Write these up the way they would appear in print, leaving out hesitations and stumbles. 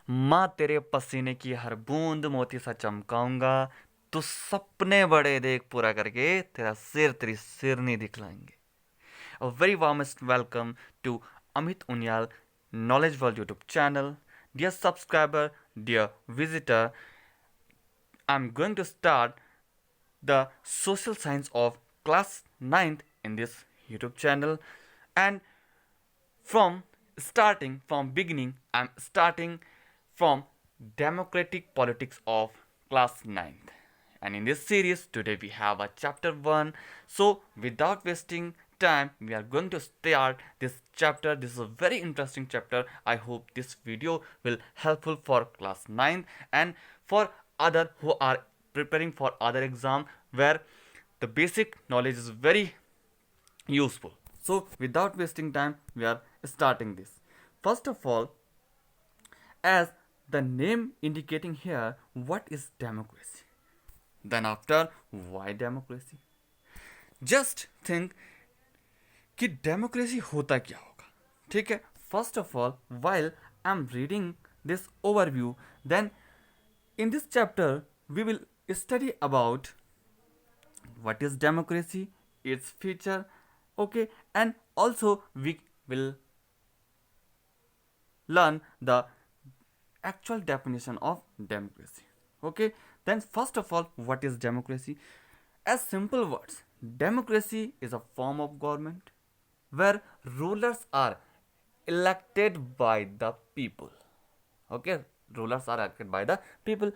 माँ तेरे पसीने की हर बूंद मोती सा चमकाऊंगा। तू सपने बड़े देख पूरा करके तेरा सिर तेरी सिरनी दिखलाएंगे। A very warmest welcome to Amit Unyal Knowledge World YouTube channel. Dear subscriber, dear visitor, I'm going to start the social science of class ninth in this YouTube channel. And from from beginning, I'm starting from democratic politics of class ninth. And in this series, today we have a chapter 1. So, without wasting time, we are going to start this chapter. This is a very interesting chapter. I hope this video will helpful for class ninth and for other who are preparing for other exam where the basic knowledge is very useful. So, without wasting time, we are starting this. First of all, as the name indicating here, what is democracy? Then, after, why democracy? Just think कि democracy होता क्या होगा. ठीक है. First of all, while I'm reading this overview, then in this chapter we will study about what is democracy, its feature, okay, and also we will learn the actual definition of democracy. Okay, then first of all, what is democracy? As simple words, democracy is a form of government where rulers are elected by the people. Okay, rulers are elected by the people.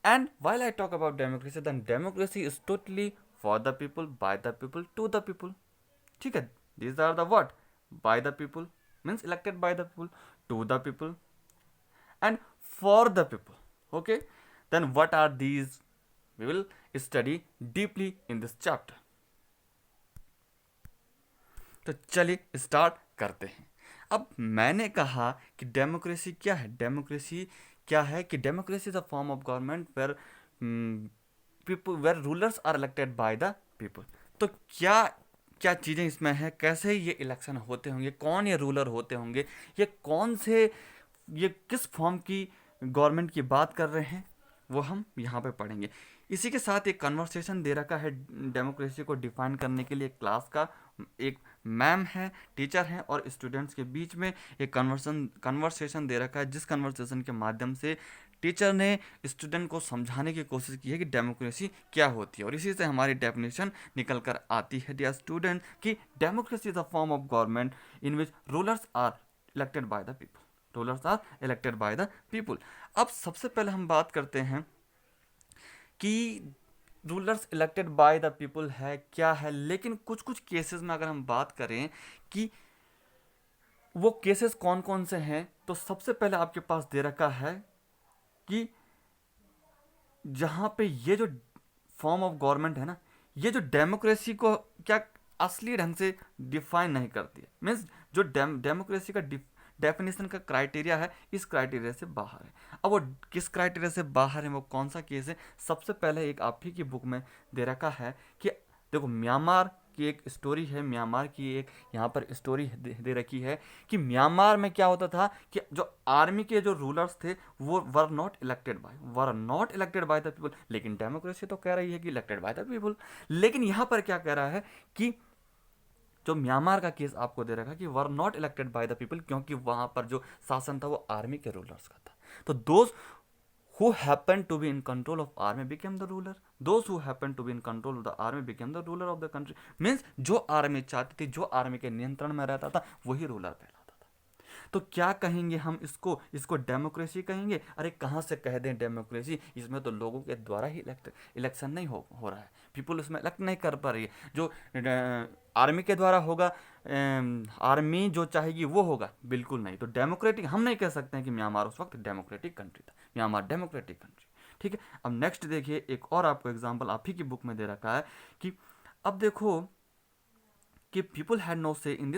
And while I talk about democracy, then democracy is totally for the people, by the people, to the people. ठीक है. These are the what? By the people means elected by the people, to the people, and for the people. Okay, then what are these? We will study deeply in this chapter. तो चलिए start करते हैं. अब मैंने कहा कि democracy क्या है. डेमोक्रेसी क्या है कि democracy is a form of government where people where rulers are elected by the people. तो क्या क्या चीज़ें इसमें हैं, कैसे ये इलेक्शन होते होंगे, कौन ये रूलर होते होंगे, ये कौन से, ये किस फॉर्म की गवर्नमेंट की बात कर रहे हैं, वो हम यहाँ पे पढ़ेंगे. इसी के साथ एक कन्वर्सेशन दे रखा है डेमोक्रेसी को डिफाइन करने के लिए. क्लास का एक मैम है, टीचर हैं, और स्टूडेंट्स के बीच में एक कन्वर्सेशन दे रखा है, जिस कन्वर्सेशन के माध्यम से टीचर ने स्टूडेंट को समझाने की कोशिश की है कि डेमोक्रेसी क्या होती है. और इसी से हमारी डेफिनेशन निकल कर आती है डियर स्टूडेंट कि democracy is a form of government in which rulers are elected by the people. Rulers are elected by the people. अब सबसे पहले हम बात करते हैं कि rulers elected by the people है क्या है. लेकिन कुछ कुछ केसेस में अगर हम बात करें कि वो केसेस कौन कौन से हैं, तो सबसे पहले आपके पास दे रखा है कि जहां पे ये जो फॉर्म ऑफ गवर्नमेंट है ना, ये जो डेमोक्रेसी को क्या असली ढंग से डिफाइन नहीं करती है. मीन्स जो डेमोक्रेसी का डेफिनेशन का क्राइटेरिया है, इस क्राइटेरिया से बाहर है. अब वो किस क्राइटेरिया से बाहर है, वो कौन सा केस है. सबसे पहले एक आप ही की बुक में दे रखा है कि देखो, म्यांमार की एक स्टोरी है, म्यांमार की एक यहाँ पर स्टोरी दे रखी है कि म्यांमार में क्या होता था कि जो आर्मी के जो रूलर्स थे वो were not elected by the people. लेकिन डेमोक्रेसी तो कह रही है कि इलेक्टेड बाय द पीपल. लेकिन यहाँ पर क्या कह रहा है कि जो म्यांमार का केस आपको दे रखा कि were not elected by the people, क्योंकि वहां पर जो शासन था वो आर्मी के रूलर्स का था. तो those who happened to be in control of army became the ruler. Those who happened to be in control of the army became the ruler of the country. Means जो army चाहती थी, जो army के नियंत्रण में रहता था, वही रूलर कहलाता था. तो क्या कहेंगे हम इसको? इसको डेमोक्रेसी कहेंगे. अरे कहाँ से कह दें डेमोक्रेसी, इसमें तो लोगों के द्वारा ही इलेक्शन नहीं हो रहा है. पीपल इसमें इलेक्ट नहीं कर पा रही है. जो आर्मी के द्वारा होगा, आर्मी जो चाहेगी वो होगा, बिल्कुल नहीं. तो डेमोक्रेटिक हम नहीं कह सकते हैं कि म्यांमार उस वक्त डेमोक्रेटिक कंट्री था. Myanmar democratic country. ठीक है. अब नेक्स्ट देखिए, एक और आपको एग्जांपल आप ही की बुक में दे रखा है कि अब देखो कि people had no say in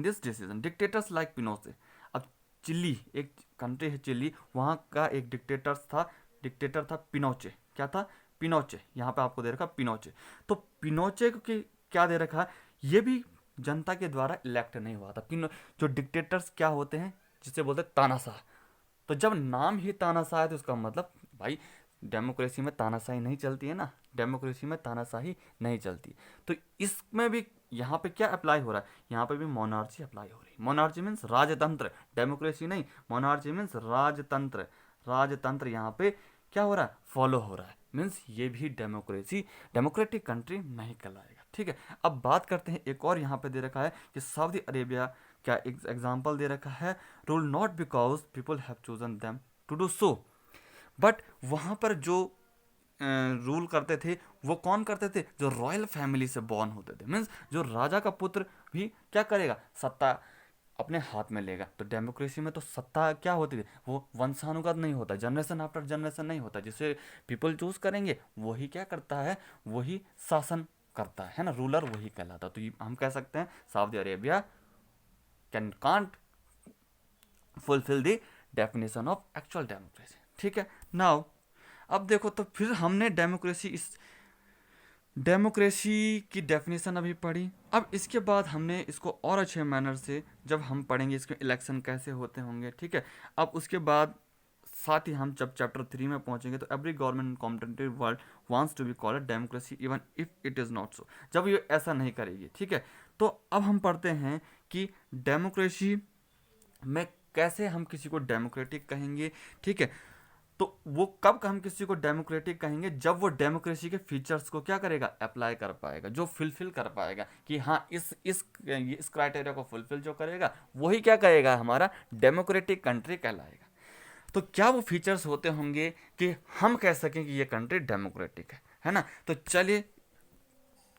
this decision. Dictators like Pinochet. अब चिली एक कंट्री है, चिली, वहाँ का एक डिक्टेटर था पिनोचे. क्या था? पिनोचे. यहाँ पे आपको दे रखा पिनोचे. तो पिनोचे की क्या दे रखा है, ये भी जनता के द्वारा इलेक्ट नहीं हुआ था. जो डिक्टेटर्स क्या होते हैं, जिसे बोलते हैं तानाशाह. तो जब नाम ही तानाशाह है तो उसका मतलब भाई डेमोक्रेसी में तानाशाही नहीं चलती है ना, डेमोक्रेसी में तानाशाही नहीं चलती। तो इसमें भी यहाँ पे क्या अप्लाई हो रहा है, यहाँ पे भी मोनार्ची अप्लाई हो रही है। मोनार्ची मीन्स राजतंत्र, डेमोक्रेसी नहीं, मोनार्ची मीन्स राजतंत्र। राजतंत्र यहाँ पे क्या हो रहा है, फॉलो हो रहा है, मीन्स ये भी डेमोक्रेसी, डेमोक्रेटिक कंट्री नहीं कहलाएगा। ठीक है, अब बात करते हैं, एक और यहाँ पे दे रखा है कि सऊदी अरेबिया क्या एग्जाम्पल दे रखा है, rule not because people have chosen them to do so, but वहाँ पर जो रूल करते थे वो कौन करते थे, जो रॉयल फैमिली से बॉर्न होते थे, मीन्स जो राजा का पुत्र भी क्या करेगा, सत्ता अपने हाथ में लेगा। तो डेमोक्रेसी में तो सत्ता क्या होती है, वो वंशानुगत नहीं होता, जनरेशन आफ्टर जनरेशन नहीं होता, जिसे पीपल चूज करेंगे वही क्या करता है, वही शासन करता है ना, रूलर वही कहलाता। तो हम कह सकते हैं Saudi Arabia can't fulfil the definition of actual democracy. ठीक है, नाउ अब देखो, तो फिर हमने डेमोक्रेसी, इस डेमोक्रेसी की डेफिनेशन अभी पढ़ी। अब इसके बाद हमने इसको और अच्छे मैनर से जब हम पढ़ेंगे इसके इलेक्शन कैसे होते होंगे, ठीक है, अब उसके बाद साथ ही हम जब चैप्टर 3 में पहुंचेंगे तो every government in competitive world wants to be called democracy even if it is not so, जब ये ऐसा नहीं करेगी। ठीक है, तो अब हम पढ़ते हैं कि डेमोक्रेसी में कैसे हम किसी को डेमोक्रेटिक कहेंगे। ठीक है, तो वो कब हम किसी को डेमोक्रेटिक कहेंगे, जब वो डेमोक्रेसी के फीचर्स को क्या करेगा, अप्लाई कर पाएगा, जो फुलफिल कर पाएगा कि हाँ इस क्राइटेरिया को फुलफिल जो करेगा वही क्या कहेगा, हमारा डेमोक्रेटिक कंट्री कहलाएगा। तो क्या वो फीचर्स होते होंगे कि हम कह सकें कि ये कंट्री डेमोक्रेटिक है ना। तो चलिए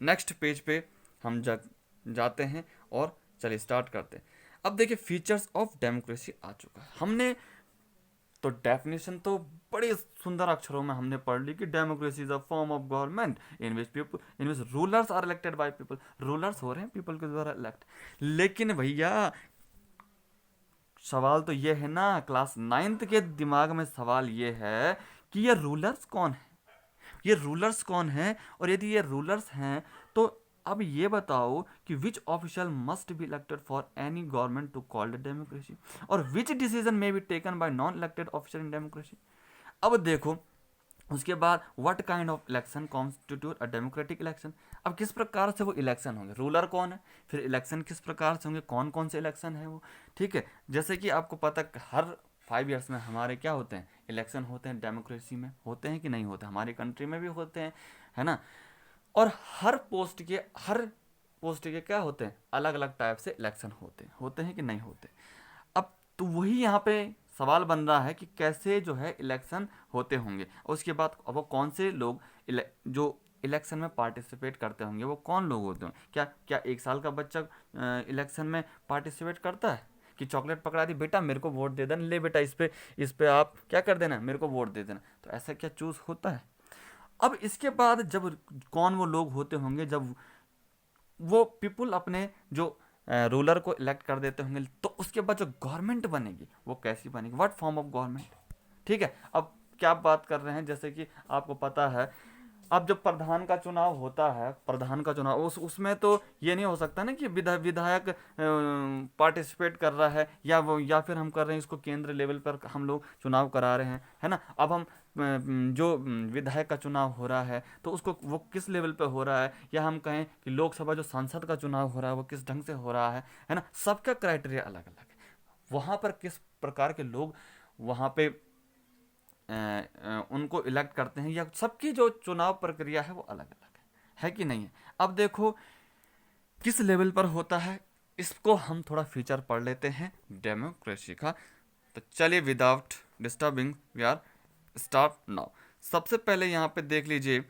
नेक्स्ट पेज पे हम जाते हैं और चलिए स्टार्ट करते हैं। अब देखिए फीचर्स ऑफ डेमोक्रेसी आ चुका है, हमने तो डेफिनेशन तो बड़े सुंदर अक्षरों में हमने पढ़ ली कि democracy is a form of government in which rulers are elected by people, rulers हो रहे हैं पीपल के द्वारा इलेक्ट। लेकिन भैया सवाल तो ये है ना, क्लास 9th के दिमाग में सवाल ये है कि ये रूलर्स कौन है, ये रूलर्स कौन है, और यदि ये रूलर्स हैं तो अब ये बताओ कि which official must be elected for any government to call the democracy, और which decision may be taken by non elected officer in democracy. अब देखो उसके बाद what kind of election constitute a democratic election, अब किस प्रकार से वो इलेक्शन होंगे, रूलर कौन है, फिर इलेक्शन किस प्रकार से होंगे, कौन कौन से इलेक्शन है वो। ठीक है, जैसे कि आपको पता हर 5 ईयर्स में हमारे क्या होते हैं, इलेक्शन होते हैं, डेमोक्रेसी में होते हैं कि नहीं होते, हमारी कंट्री में भी होते हैं, है ना। और हर पोस्ट के क्या होते हैं, अलग अलग टाइप से इलेक्शन होते हैं कि नहीं होते। अब तो वही यहाँ पे सवाल बन रहा है कि कैसे जो है इलेक्शन होते होंगे, और उसके बाद अब वो कौन से लोग जो इलेक्शन में पार्टिसिपेट करते होंगे वो कौन लोग होते हैं, क्या क्या 1 साल का बच्चा इलेक्शन में पार्टिसिपेट करता है कि चॉकलेट पकड़ा दी बेटा मेरे को वोट दे देना, ले बेटा इस पे आप क्या कर देना, मेरे को वोट दे देना, तो ऐसा क्या चूज होता है। अब इसके बाद जब कौन वो लोग होते होंगे, जब वो पीपुल अपने जो रूलर को इलेक्ट कर देते होंगे, तो उसके बाद जो गवर्नमेंट बनेगी वो कैसी बनेगी, व्हाट फॉर्म ऑफ गवर्नमेंट। ठीक है, अब क्या बात कर रहे हैं, जैसे कि आपको पता है अब जब प्रधान का चुनाव होता है, प्रधान का चुनाव उसमें तो ये नहीं हो सकता ना कि विधायक पार्टिसिपेट कर रहा है, या फिर हम कर रहे हैं इसको केंद्र लेवल पर हम लोग चुनाव करा रहे हैं, है ना। अब हम जो विधायक का चुनाव हो रहा है तो उसको वो किस लेवल पे हो रहा है, या हम कहें कि लोकसभा जो सांसद का चुनाव हो रहा है वो किस ढंग से हो रहा है ना, सबका क्राइटेरिया अलग अलग है। वहाँ पर किस प्रकार के लोग वहाँ पे उनको इलेक्ट करते हैं, या सबकी जो चुनाव प्रक्रिया है वो अलग अलग है कि नहीं है। अब देखो किस लेवल पर होता है, इसको हम थोड़ा फीचर पढ़ लेते हैं डेमोक्रेसी का। तो चलिए without disturbing we are start now. सबसे पहले यहाँ पे देख लीजिए,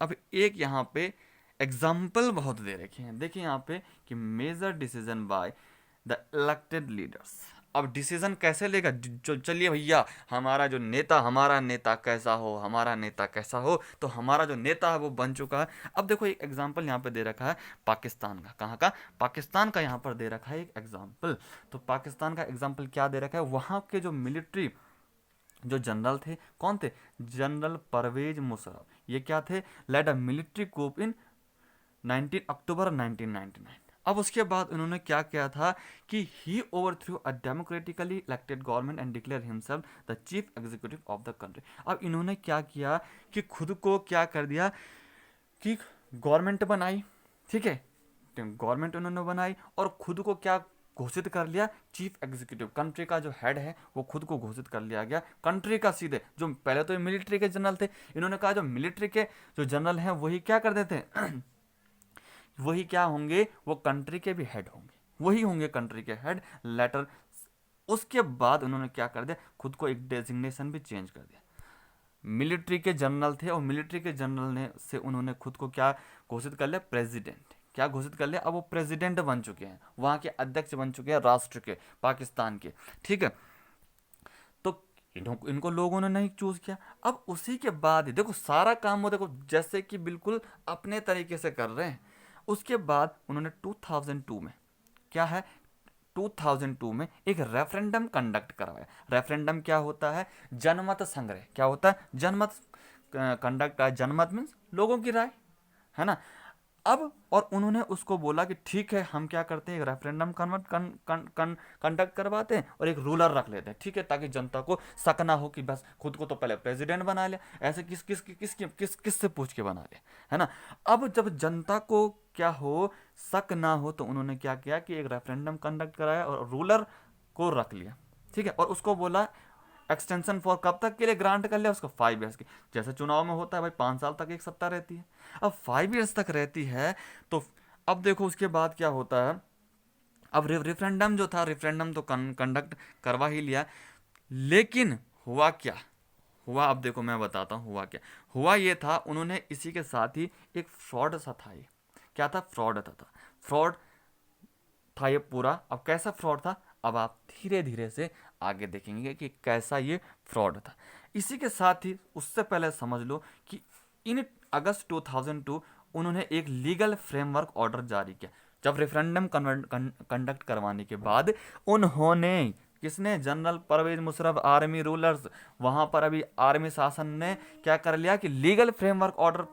अब एक यहाँ पे एग्जाम्पल बहुत दे रखे हैं, देखिए यहाँ पे कि major decision by the elected leaders. अब डिसीजन कैसे लेगा, जो चलिए भैया हमारा नेता कैसा हो, हमारा नेता कैसा हो, तो हमारा जो नेता है वो बन चुका है। अब देखो एक एग्जाम्पल यहाँ पे दे रखा है पाकिस्तान का, कहाँ का, पाकिस्तान का यहाँ पर दे रखा है एक एग्जाम्पल। तो पाकिस्तान का एग्जाम्पल क्या दे रखा है, वहाँ के जो मिलिट्री जो जनरल थे, कौन थे, जनरल परवेज मुशर्रफ, ये क्या थे, लेड अ मिलिट्री कूप इन 19 अक्टूबर 1999। अब उसके बाद उन्होंने क्या किया था कि he overthrew a democratically elected government and declare himself the chief executive of the country. अब इन्होंने क्या किया कि खुद को क्या कर दिया कि गवर्नमेंट बनाई, ठीक है, गवर्नमेंट उन्होंने बनाई और खुद को क्या घोषित कर लिया, चीफ एग्जीक्यूटिव, कंट्री का जो हेड है वो खुद को घोषित कर लिया गया कंट्री का सीधे। जो पहले तो मिलिट्री के जनरल थे, इन्होंने कहा जो मिलिट्री के जो जनरल हैं वही क्या कर देते हैं वही क्या होंगे, वो कंट्री के भी हेड होंगे, वही होंगे कंट्री के हेड लेटर। उसके बाद उन्होंने क्या कर दिया, खुद को एक डेजिग्नेशन भी चेंज कर दिया। मिलिट्री के जनरल थे और मिलिट्री के जनरल ने से उन्होंने खुद को क्या घोषित कर लिया, प्रेसिडेंट, क्या घोषित कर लिया। अब वो प्रेसिडेंट बन चुके हैं, वहाँ के अध्यक्ष बन चुके हैं राष्ट्र के, पाकिस्तान के, ठीक है। तो इनको लोगों ने नहीं चूज किया। अब उसी के बाद देखो सारा काम वो देखो जैसे कि बिल्कुल अपने तरीके से कर रहे हैं। उसके बाद उन्होंने 2002 में क्या है, 2002 में एक रेफरेंडम कंडक्ट करवाया। रेफरेंडम क्या होता है, जनमत संग्रह, क्या होता है, जनमत कंडक्ट। जनमत मीन्स लोगों की राय, है ना। अब और उन्होंने उसको बोला कि ठीक है हम क्या करते हैं, एक रेफरेंडम कंडक्ट करवाते हैं और एक रूलर रख लेते हैं, ठीक है, ताकि जनता को शक ना हो कि बस खुद को तो पहले प्रेसिडेंट बना लिया, ऐसे किस किस किस किस किस किस से पूछ के बना लिया, है ना। अब जब जनता को क्या हो, शक ना हो, तो उन्होंने क्या किया कि एक रेफरेंडम कंडक्ट कराया और रूलर को रख लिया, ठीक है, और उसको बोला एक्सटेंशन फॉर कब तक के लिए ग्रांट कर लिया उसको, 5 ईयर्स की। जैसे चुनाव में होता है भाई 5 साल तक एक सत्ता रहती है, अब 5 ईयर्स तक रहती है। तो अब देखो उसके बाद क्या होता है, अब रेफरेंडम जो था, रेफरेंडम तो कंडक्ट करवा ही लिया, लेकिन हुआ क्या हुआ, अब देखो मैं बताता हूँ हुआ क्या हुआ। ये था उन्होंने इसी के साथ ही एक फ्रॉड सा था, ये क्या था, फ्रॉड था, फ्रॉड था ये पूरा। अब कैसा फ्रॉड था, अब आप धीरे धीरे से आगे देखेंगे कि कैसा ये फ्रॉड था। इसी के साथ ही उससे पहले समझ लो कि इन अगस्त 2002 उन्होंने एक लीगल फ्रेमवर्क ऑर्डर जारी किया। जब रेफरेंडम कंडक्ट करवाने के बाद उन्होंने, किसने, general Parvez Musharraf, army rulers, वहां पर अभी आर्मी शासन ने क्या कर लिया कि लीगल फ्रेमवर्क ऑर्डर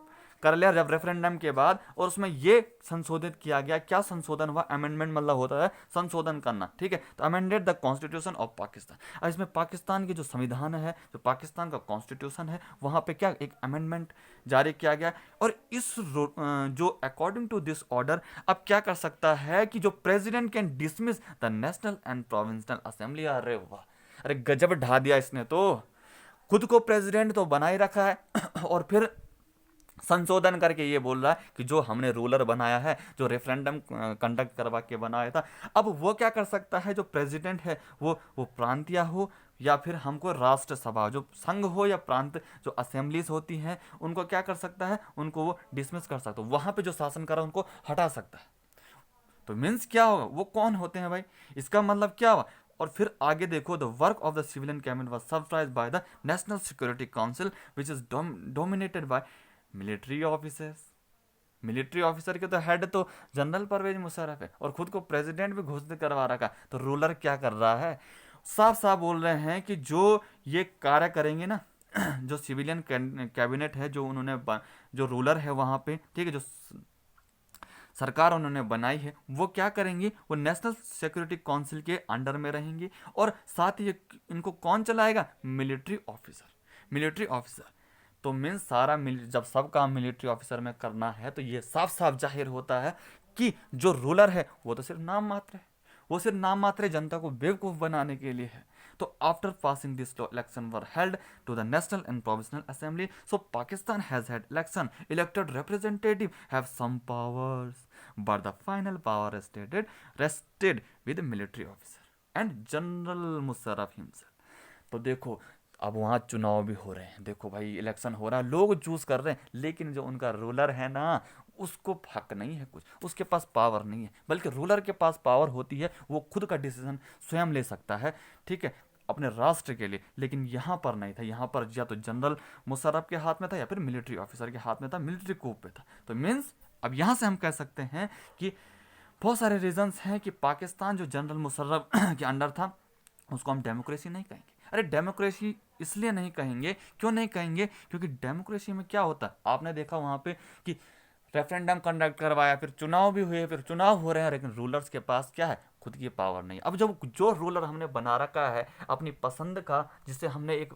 कर लिया जब रेफरेंडम के बाद, और उसमें ये संशोधित किया गया, क्या संशोधन हुआ, अमेंडमेंट मतलब होता है संशोधन करना, ठीक है। तो amended the constitution of Pakistan. और इसमें पाकिस्तान की जो संविधान है, जो पाकिस्तान का कॉन्स्टिट्यूशन है, वहां पे क्या एक अमेंडमेंट जारी किया गया। और इस जो अकॉर्डिंग टू दिस ऑर्डर अब क्या कर सकता है कि जो president can dismiss the national and provincial assembly. अरे वाह, अरे गजब ढा दिया इसने तो, खुद को प्रेसिडेंट तो बना ही रखा है और फिर संशोधन करके ये बोल रहा है कि जो हमने रूलर बनाया है, जो रेफरेंडम कंडक्ट करवा के बनाया था, अब वो क्या कर सकता है, जो प्रेसिडेंट है वो प्रांतीय हो या फिर हमको राष्ट्र सभा, जो संघ हो या प्रांत, जो असेंबलीज होती हैं, उनको क्या कर सकता है, उनको वो डिसमिस कर सकता है, वहां पे जो शासन कर रहा है उनको हटा सकता है। तो मीन्स क्या होगा, वो कौन होते हैं भाई, इसका मतलब क्या हुआ। और फिर आगे देखो, the work of the civilian cabinet was surprised by the national security council which is dominated by military officers. Military officer के तो हेड तो जनरल परवेज मुशर्रफ है और खुद को प्रेसिडेंट भी घोषित करवा रखा। तो रूलर क्या कर रहा है, साफ साफ बोल रहे हैं कि जो ये कार्य करेंगे ना जो सिविलियन कैबिनेट है, जो उन्होंने जो रूलर है वहां पे, ठीक है, जो सरकार उन्होंने बनाई है, वो क्या करेंगी, वो नेशनल सिक्योरिटी काउंसिल के अंडर में रहेंगी। और साथ ही इनको कौन चलाएगा, मिलिट्री ऑफिसर, मिलिट्री ऑफिसर। तो मीन सारा जब सब काम मिलिट्री ऑफिसर में करना है, तो ये साफ साफ जाहिर होता है कि जो रूलर है वो तो सिर्फ नाम मात्र है, वो सिर्फ नाम मात्र है, जनता को बेवकूफ बनाने के लिए है। तो after passing this law, election were held to the national and provincial assembly. So Pakistan has had election, elected representative have some powers, but the final power rested with the military officer and General Musharraf himself। तो देखो अब वहाँ चुनाव भी हो रहे हैं, देखो भाई इलेक्शन हो रहा है, लोग चूज कर रहे हैं, लेकिन जो उनका रूलर है ना, उसको हक नहीं है कुछ, उसके पास पावर नहीं है, बल्कि रूलर के पास पावर होती है, वो खुद का डिसीजन स्वयं ले सकता है, ठीक है, अपने राष्ट्र के लिए। लेकिन यहाँ पर नहीं था, यहाँ पर या तो जनरल मुशर्रफ के हाथ में था या फिर मिलिट्री ऑफिसर के हाथ में था, मिलिट्री कूप पे था। तो मीन्स अब यहाँ से हम कह सकते हैं कि बहुत सारे रीजंस हैं कि पाकिस्तान जो जनरल मुशर्रफ के अंडर था, उसको हम डेमोक्रेसी नहीं कहेंगे। अरे डेमोक्रेसी इसलिए नहीं कहेंगे, क्यों नहीं कहेंगे, क्योंकि डेमोक्रेसी में क्या होता है, आपने देखा वहाँ पे कि रेफरेंडम कंडक्ट करवाया, फिर चुनाव भी हुए, फिर चुनाव हो रहे हैं, लेकिन रूलर्स के पास क्या है, खुद की पावर नहीं। अब जब जो रूलर हमने बना रखा है अपनी पसंद का, जिसे हमने एक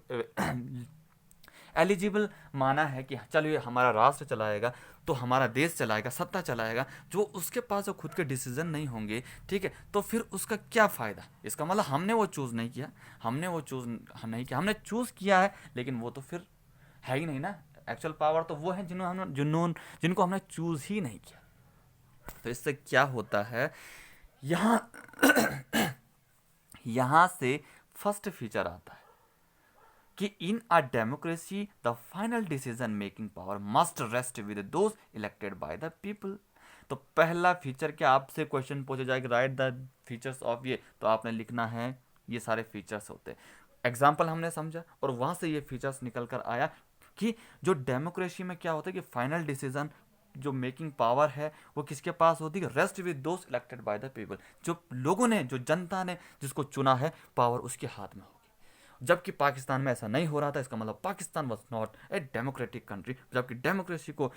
एलिजिबल माना है कि चलो ये हमारा राष्ट्र चलाएगा, तो हमारा देश चलाएगा, सत्ता चलाएगा, जो उसके पास जो खुद के डिसीजन नहीं होंगे, ठीक है, तो फिर उसका क्या फ़ायदा। इसका मतलब हमने वो चूज़ नहीं किया, हमने वो चूज़ नहीं किया, हमने चूज़ किया है, लेकिन वो तो फिर है ही नहीं ना। एक्चुअल पावर तो वो है जिनको हमने चूज़ ही नहीं किया। तो इससे क्या होता है, यहाँ यहाँ से फर्स्ट फीचर आता है कि in a democracy the final decision making power must rest with those elected by the people. तो पहला फीचर क्या, आपसे क्वेश्चन पूछा जाएगा राइट द फीचर्स ऑफ ये, तो आपने लिखना है ये सारे फीचर्स होते हैं। एग्जाम्पल हमने समझा और वहाँ से ये फीचर्स निकल कर आया कि जो डेमोक्रेसी में क्या होता है कि फाइनल डिसीजन जो मेकिंग पावर है वो किसके पास होती है, rest with those elected by the people. जो लोगों ने, जो जनता ने जिसको चुना है, पावर उसके हाथ में होगी। जबकि पाकिस्तान में ऐसा नहीं हो रहा था, इसका मतलब Pakistan was not a democratic country. जबकि डेमोक्रेसी को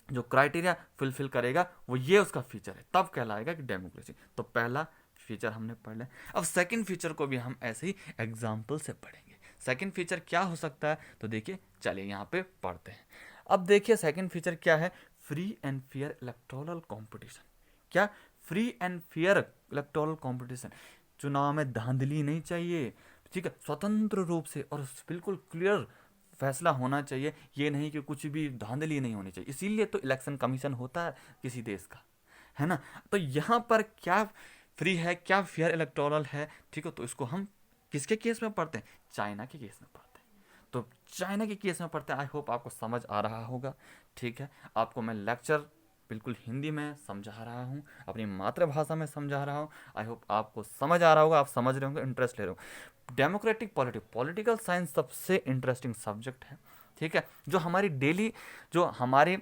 जो क्राइटेरिया फुलफिल करेगा वो ये उसका फीचर है, तब कहलाएगा कि डेमोक्रेसी। तो पहला फीचर हमने पढ़ लिया। अब सेकंड फीचर को भी हम ऐसे ही एग्जाम्पल से पढ़ेंगे। सेकंड फीचर क्या हो सकता है, तो देखिए चलिए यहाँ पे पढ़ते हैं। अब देखिए सेकंड फीचर क्या है, free and fair electoral competition. क्या, free and fair electoral competition. चुनाव में धांधली नहीं चाहिए, ठीक है, स्वतंत्र रूप से और बिल्कुल क्लियर फैसला होना चाहिए, ये नहीं कि कुछ भी धांधली नहीं होनी चाहिए। इसीलिए तो इलेक्शन कमीशन होता है किसी देश का, है ना। तो यहाँ पर क्या फ्री है, क्या फेयर इलेक्टोरल है, ठीक है, तो इसको हम किसके केस में पढ़ते हैं, चाइना के केस में पढ़ते हैं। तो चाइना के केस में पढ़ते हैं। आई होप आपको समझ आ रहा होगा, ठीक है। आपको मैं लेक्चर बिल्कुल हिंदी में समझा रहा हूँ, अपनी मातृभाषा में समझा रहा हूँ। आई होप आपको समझ आ रहा होगा, आप समझ रहे होंगे, इंटरेस्ट ले रहे हो। डेमोक्रेटिक पॉलिटिकल साइंस सबसे इंटरेस्टिंग सब्जेक्ट है, ठीक है, जो हमारी डेली, जो हमारी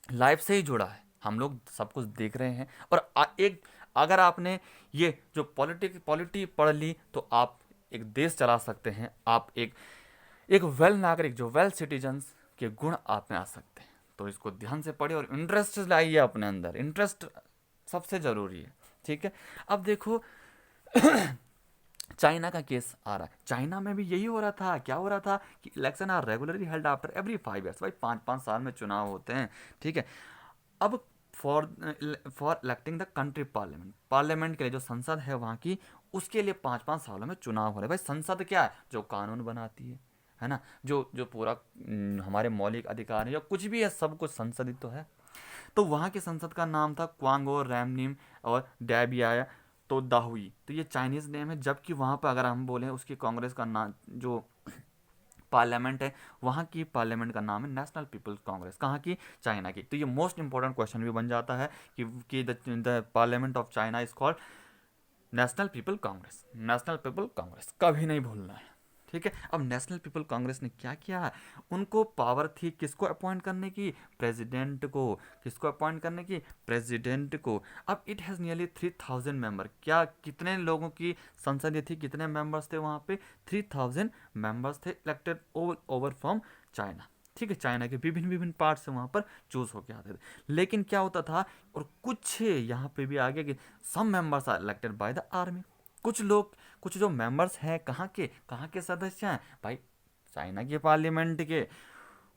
लाइफ से ही जुड़ा है। हम लोग सब कुछ देख रहे हैं। और एक, अगर आपने ये जो पॉलिटी पढ़ ली, तो आप एक देश चला सकते हैं। आप एक एक वेल नागरिक, जो वेल सिटीजन्स के गुण आप में आ सकते हैं। तो इसको ध्यान से पढ़िए और इंटरेस्ट लाइए अपने अंदर। इंटरेस्ट सबसे ज़रूरी है, ठीक है। अब देखो चाइना का केस आ रहा है। चाइना में भी यही हो रहा था। क्या हो रहा था कि election are regularly held after every 5 years. भाई 5-5 साल में चुनाव होते हैं, ठीक है। अब for for electing the country parliament, parliament के लिए जो संसद है वहाँ की, उसके लिए 5-5 सालों में चुनाव हो रहे हैं। भाई संसद क्या है, जो कानून बनाती है ना, जो जो पूरा हमारे मौलिक अधिकार है, जो कुछ भी है, सब कुछ संसद तो है। तो वहाँ के संसद का नाम था क्वांगो, रैमनिम और डैबिया तो दाहुई। तो ये चाइनीज़ नेम है। जबकि वहाँ पर अगर हम बोलें उसकी कांग्रेस का नाम, जो पार्लियामेंट है वहाँ की पार्लियामेंट का नाम है नेशनल पीपल्स कांग्रेस। कहाँ की, चाइना की। तो ये मोस्ट इंपॉर्टेंट क्वेश्चन भी बन जाता है कि the parliament of China is called national people Congress. National people Congress कभी नहीं भूलना है, ठीक है। अब नेशनल पीपल कांग्रेस ने क्या किया, उनको पावर थी किसको अपॉइंट करने की, प्रेसिडेंट को। किसको अपॉइंट करने की, प्रेसिडेंट को। अब इट हैज़ नियरली 3000 मेंबर। क्या, कितने लोगों की संसदीय थी, कितने मेंबर्स थे वहाँ पे, 3000 मेंबर्स थे, इलेक्टेड ओवर फ्रॉम चाइना, ठीक है। चाइना के विभिन्न विभिन्न पार्ट से वहाँ पर चूज होके आते थे। लेकिन क्या होता था, और कुछ यहाँ पे भी आगे कि some members are elected by the army. कुछ लोग, कुछ जो मेंबर्स हैं, कहाँ के सदस्य हैं भाई, चाइना के पार्लियामेंट के।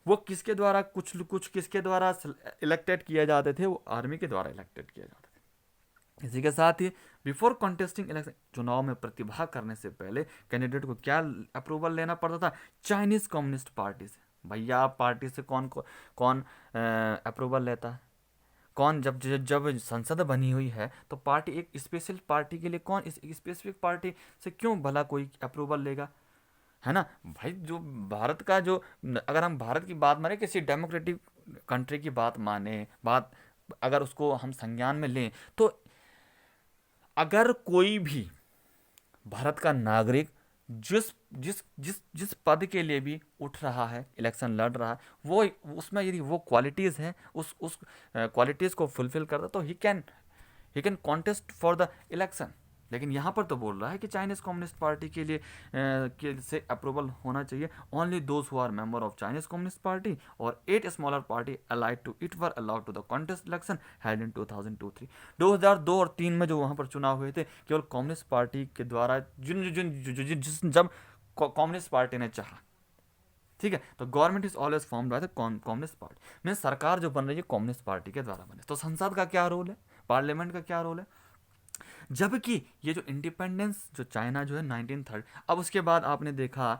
वो किसके द्वारा, कुछ किसके द्वारा इलेक्टेड किए जाते थे, वो आर्मी के द्वारा इलेक्टेड किए जाते थे। इसी के साथ ही बिफोर कॉन्टेस्टिंग इलेक्शन, चुनाव में प्रतिभा करने से पहले कैंडिडेट को क्या अप्रूवल लेना पड़ता था, चाइनीज कम्युनिस्ट पार्टी से। भैया आप पार्टी से कौन अप्रूवल लेता है, कौन, जब संसद बनी हुई है तो पार्टी, एक स्पेशल पार्टी के लिए कौन, इस स्पेसिफिक पार्टी से क्यों भला कोई अप्रूवल लेगा, है ना। भाई जो भारत का जो, अगर हम भारत की बात माने, किसी डेमोक्रेटिक कंट्री की बात अगर उसको हम संज्ञान में लें, तो अगर कोई भी भारत का नागरिक जिस जिस जिस जिस पद के लिए भी उठ रहा है, इलेक्शन लड़ रहा है, वो उसमें यदि वो क्वालिटीज़ हैं, उस क्वालिटीज़ को फुलफिल करता, तो he can contest for the election. लेकिन यहाँ पर तो बोल रहा है कि चाइनीज कम्युनिस्ट पार्टी के लिए के से अप्रूवल होना चाहिए। Only those who are member of Chinese Communist Party और 8 smaller party allied to it were allowed to the contest election held in 2002-3। 2002 और 3 में जो वहाँ पर चुनाव हुए थे, केवल कम्युनिस्ट पार्टी के द्वारा जिन जिन जिन जिस जब कम्युनिस्ट पार्टी ने चाहा, ठीक है, तो government is always formed by the communist party, mean सरकार जो बन रही है कम्युनिस्ट पार्टी के द्वारा बने। तो संसद का क्या रोल है, पार्लियामेंट का क्या रोल है, जबकि ये जो इंडिपेंडेंस जो चाइना जो है 1930, अब उसके बाद आपने देखा,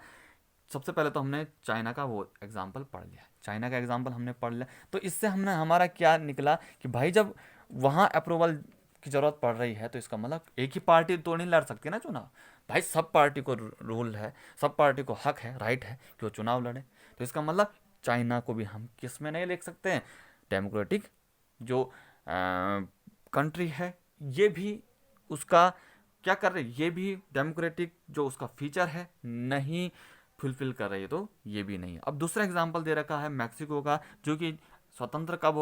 सबसे पहले तो हमने चाइना का वो एग्जाम्पल पढ़ लिया, चाइना का एग्जाम्पल हमने पढ़ लिया, तो इससे हमने हमारा क्या निकला कि भाई जब वहाँ अप्रूवल की ज़रूरत पड़ रही है तो इसका मतलब एक ही पार्टी तो नहीं लड़ सकती ना चुनाव, भाई सब पार्टी को रूल है, सब पार्टी को हक है, राइट है कि वो चुनाव लड़े। तो इसका मतलब चाइना को भी हम किस में नहीं लिख सकते हैं, डेमोक्रेटिक जो कंट्री है, ये भी उसका क्या कर रही है, ये भी डेमोक्रेटिक जो उसका फीचर है नहीं फुलफिल कर रही है, तो ये भी नहीं है। अब दूसरा एग्जांपल दे रखा है मैक्सिको का, जो कि स्वतंत्र कब